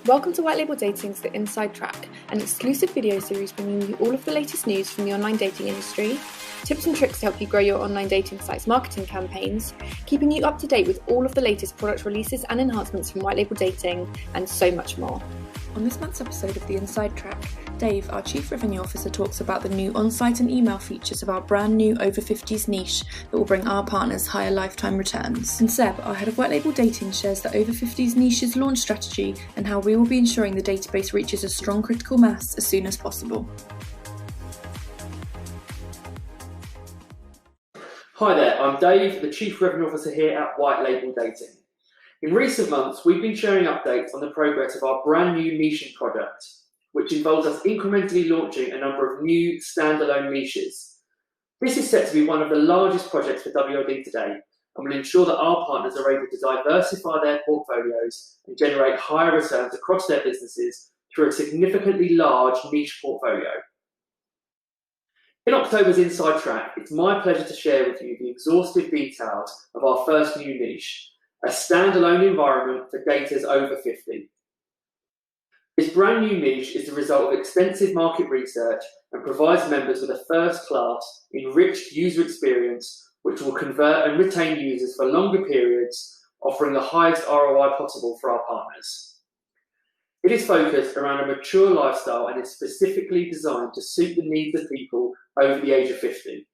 Welcome to White Label Dating's The Inside Track, an exclusive video series bringing you all of the latest news from the online dating industry, tips and tricks to help you grow your online dating site's marketing campaigns, keeping you up to date with all of the latest product releases and enhancements from White Label Dating, and so much more. On this month's episode of The Inside Track, Dave, our Chief Revenue Officer, talks about the new on-site and email features of our brand new over 50s niche that will bring our partners higher lifetime returns. And Seb, our Head of White Label Dating, shares the over 50s niche's launch strategy and how we will be ensuring the database reaches a strong critical mass as soon as possible. Hi there, I'm Dave, the Chief Revenue Officer here at White Label Dating. In recent months, we've been sharing updates on the progress of our brand new niching product, which involves us incrementally launching a number of new standalone niches. This is set to be one of the largest projects for WLD today, and will ensure that our partners are able to diversify their portfolios and generate higher returns across their businesses through a significantly large niche portfolio. In October's Inside Track, it's my pleasure to share with you the exhaustive details of our first new niche, a standalone environment for daters over 50. This brand new niche is the result of extensive market research and provides members with a first-class, enriched user experience which will convert and retain users for longer periods, offering the highest ROI possible for our partners. It is focused around a mature lifestyle and is specifically designed to suit the needs of people over the age of 50.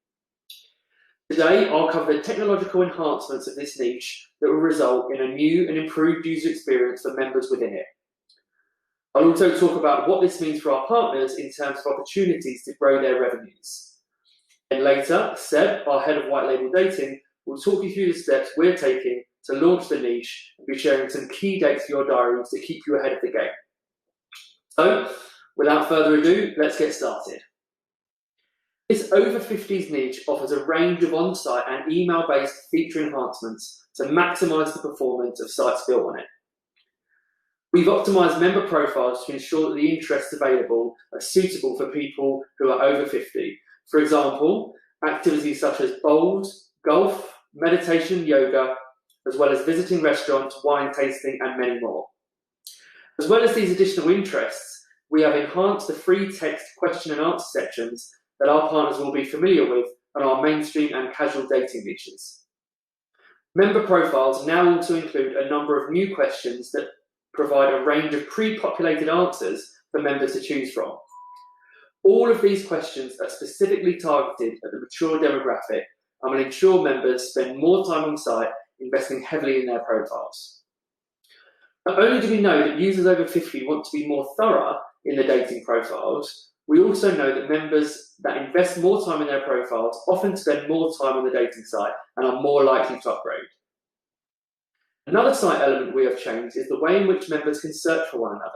Today, I'll cover the technological enhancements of this niche that will result in a new and improved user experience for members within it. I'll also talk about what this means for our partners in terms of opportunities to grow their revenues. And later, Seb, our Head of White Label Dating, will talk you through the steps we're taking to launch the niche and be sharing some key dates for your diaries to keep you ahead of the game. So, without further ado, let's get started. This over 50s niche offers a range of on-site and email-based feature enhancements to maximise the performance of sites built on it. We've optimised member profiles to ensure that the interests available are suitable for people who are over 50. For example, activities such as bowls, golf, meditation, yoga, as well as visiting restaurants, wine tasting, and many more. As well as these additional interests, we have enhanced the free text question and answer sections that our partners will be familiar with on our mainstream and casual dating niches. Member profiles now also include a number of new questions that provide a range of pre-populated answers for members to choose from. All of these questions are specifically targeted at the mature demographic and will ensure members spend more time on site investing heavily in their profiles. Not only do we know that users over 50 want to be more thorough in their dating profiles, we also know that members that invest more time in their profiles often spend more time on the dating site and are more likely to upgrade. Another site element we have changed is the way in which members can search for one another.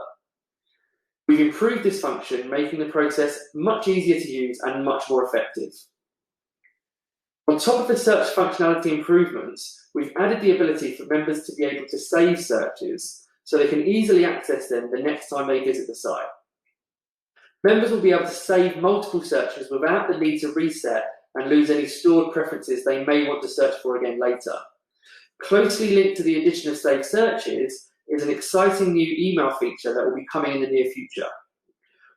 We've improved this function, making the process much easier to use and much more effective. On top of the search functionality improvements, we've added the ability for members to be able to save searches so they can easily access them the next time they visit the site. Members will be able to save multiple searches without the need to reset and lose any stored preferences they may want to search for again later. Closely linked to the addition of saved searches is an exciting new email feature that will be coming in the near future,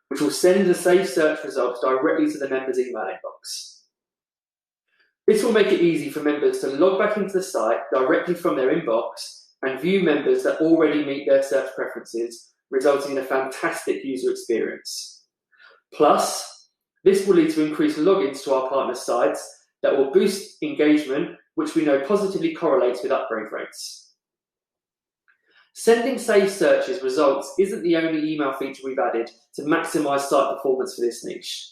which will send the saved search results directly to the member's email inbox. This will make it easy for members to log back into the site directly from their inbox and view members that already meet their search preferences, resulting in a fantastic user experience. Plus, this will lead to increased logins to our partner sites that will boost engagement, which we know positively correlates with upgrade rates. Sending saved searches results isn't the only email feature we've added to maximise site performance for this niche.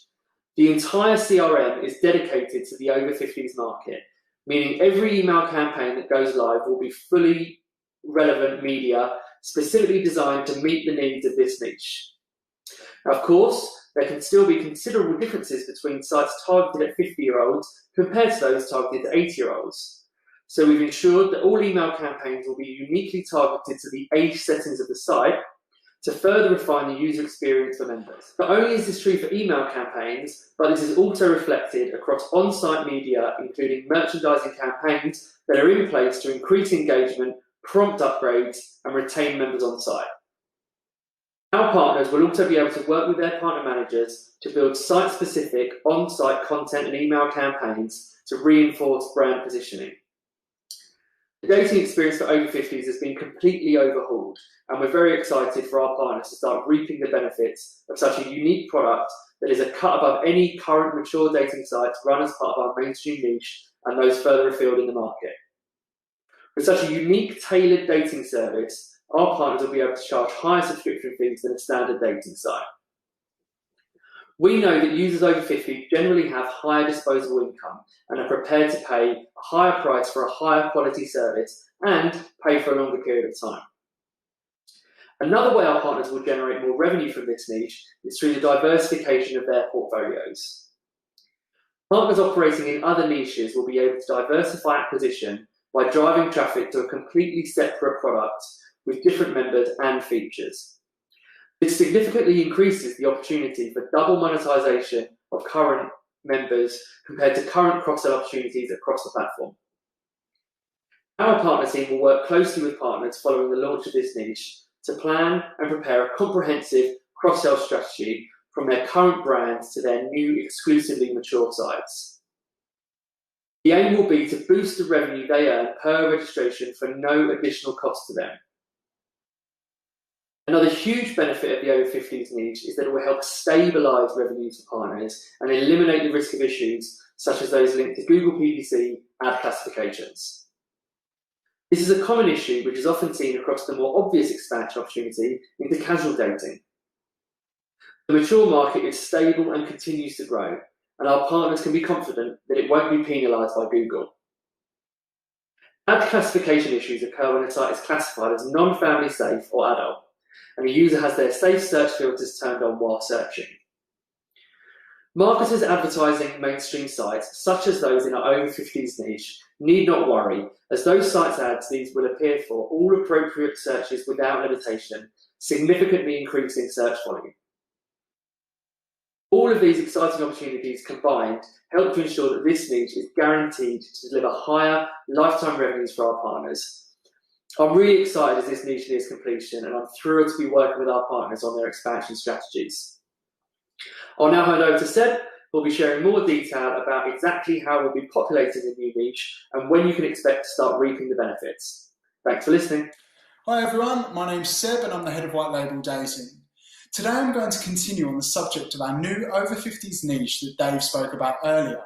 The entire CRM is dedicated to the over 50s market, meaning every email campaign that goes live will be fully relevant media specifically designed to meet the needs of this niche. Now, of course, there can still be considerable differences between sites targeted at 50-year-olds compared to those targeted at 80-year-olds. So we've ensured that all email campaigns will be uniquely targeted to the age settings of the site to further refine the user experience for members. Not only is this true for email campaigns, but this is also reflected across on-site media, including merchandising campaigns that are in place to increase engagement, prompt upgrades, and retain members on site. Our partners will also be able to work with their partner managers to build site-specific on-site content and email campaigns to reinforce brand positioning. The dating experience for over 50s has been completely overhauled, and we're very excited for our partners to start reaping the benefits of such a unique product that is a cut above any current mature dating sites run as part of our mainstream niche and those further afield in the market. With such a unique, tailored dating service, our partners will be able to charge higher subscription fees than a standard dating site. We know that users over 50 generally have higher disposable income and are prepared to pay a higher price for a higher quality service and pay for a longer period of time. Another way our partners will generate more revenue from this niche is through the diversification of their portfolios. Partners operating in other niches will be able to diversify acquisition by driving traffic to a completely separate product with different members and features. This significantly increases the opportunity for double monetization of current members compared to current cross-sell opportunities across the platform. Our partner team will work closely with partners following the launch of this niche to plan and prepare a comprehensive cross-sell strategy from their current brands to their new exclusively mature sites. The aim will be to boost the revenue they earn per registration for no additional cost to them. Another huge benefit of the over 50s niche is that it will help stabilise revenues for partners and eliminate the risk of issues such as those linked to Google PPC ad classifications. This is a common issue which is often seen across the more obvious expansion opportunity into casual dating. The mature market is stable and continues to grow, and our partners can be confident that it won't be penalised by Google. Ad classification issues occur when a site is classified as non-family safe or adult, and the user has their safe search filters turned on while searching. Marketers advertising mainstream sites, such as those in our over 50s niche, need not worry, as those sites' ads these will appear for all appropriate searches without limitation, significantly increasing search volume. All of these exciting opportunities combined help to ensure that this niche is guaranteed to deliver higher lifetime revenues for our partners. I'm really excited as this niche nears completion, and I'm thrilled to be working with our partners on their expansion strategies. I'll now hand over to Seb, who will be sharing more detail about exactly how we'll be populating the new niche and when you can expect to start reaping the benefits. Thanks for listening. Hi everyone, my name's Seb and I'm the head of White Label Dating. Today I'm going to continue on the subject of our new over 50s niche that Dave spoke about earlier.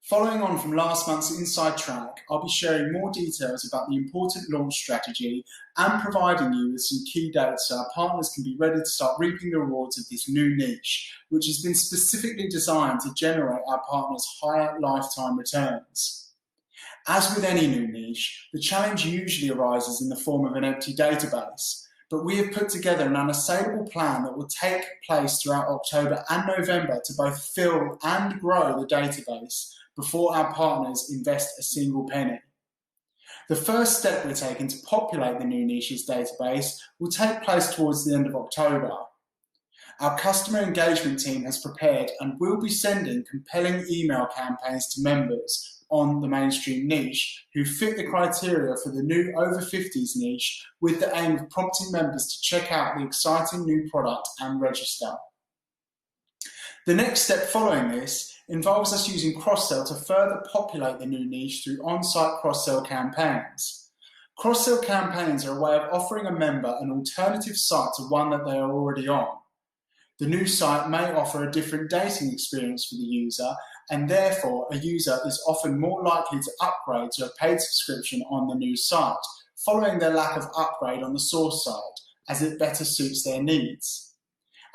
Following on from last month's Inside Track, I'll be sharing more details about the important launch strategy and providing you with some key dates so our partners can be ready to start reaping the rewards of this new niche, which has been specifically designed to generate our partners higher lifetime returns. As with any new niche, the challenge usually arises in the form of an empty database, but we have put together an unassailable plan that will take place throughout October and November to both fill and grow the database before our partners invest a single penny. The first step we're taking to populate the new niche's database will take place towards the end of October. Our customer engagement team has prepared and will be sending compelling email campaigns to members on the mainstream niche who fit the criteria for the new over 50s niche, with the aim of prompting members to check out the exciting new product and register. The next step following this involves us using cross-sell to further populate the new niche through on-site cross-sell campaigns. Cross-sell campaigns are a way of offering a member an alternative site to one that they are already on. The new site may offer a different dating experience for the user, and therefore a user is often more likely to upgrade to a paid subscription on the new site, following their lack of upgrade on the source site, as it better suits their needs.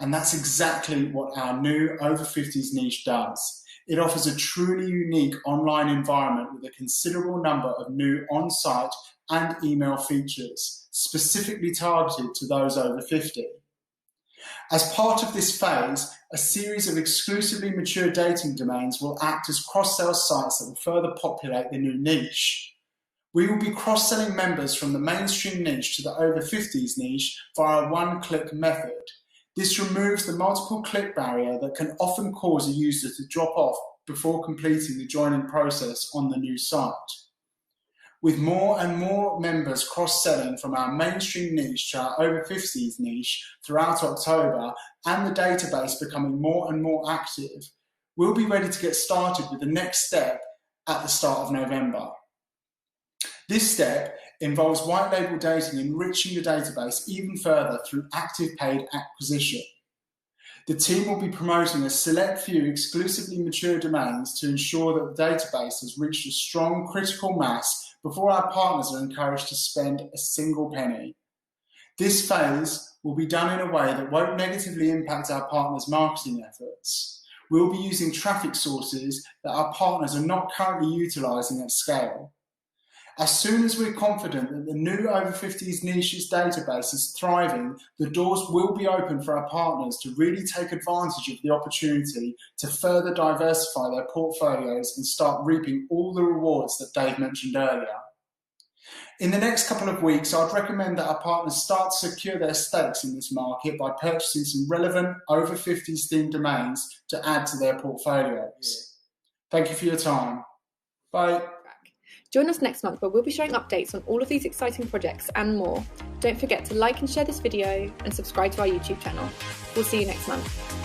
And that's exactly what our new over 50s niche does. It offers a truly unique online environment with a considerable number of new on-site and email features, specifically targeted to those over 50. As part of this phase, a series of exclusively mature dating domains will act as cross-sell sites that will further populate the new niche. We will be cross-selling members from the mainstream niche to the over 50s niche via a one-click method. This removes the multiple click barrier that can often cause a user to drop off before completing the joining process on the new site. With more and more members cross-selling from our mainstream niche to our over 50s niche throughout October and the database becoming more and more active, we'll be ready to get started with the next step at the start of November. This step involves white label dating enriching the database even further through active paid acquisition. The team will be promoting a select few exclusively mature domains to ensure that the database has reached a strong critical mass before our partners are encouraged to spend a single penny. This phase will be done in a way that won't negatively impact our partners' marketing efforts. We'll be using traffic sources that our partners are not currently utilising at scale. As soon as we're confident that the new over 50s niches database is thriving, the doors will be open for our partners to really take advantage of the opportunity to further diversify their portfolios and start reaping all the rewards that Dave mentioned earlier. In the next couple of weeks, I'd recommend that our partners start to secure their stakes in this market by purchasing some relevant over 50s themed domains to add to their portfolios. Thank you for your time. Bye. Join us next month where we'll be sharing updates on all of these exciting projects and more. Don't forget to like and share this video and subscribe to our YouTube channel. We'll see you next month.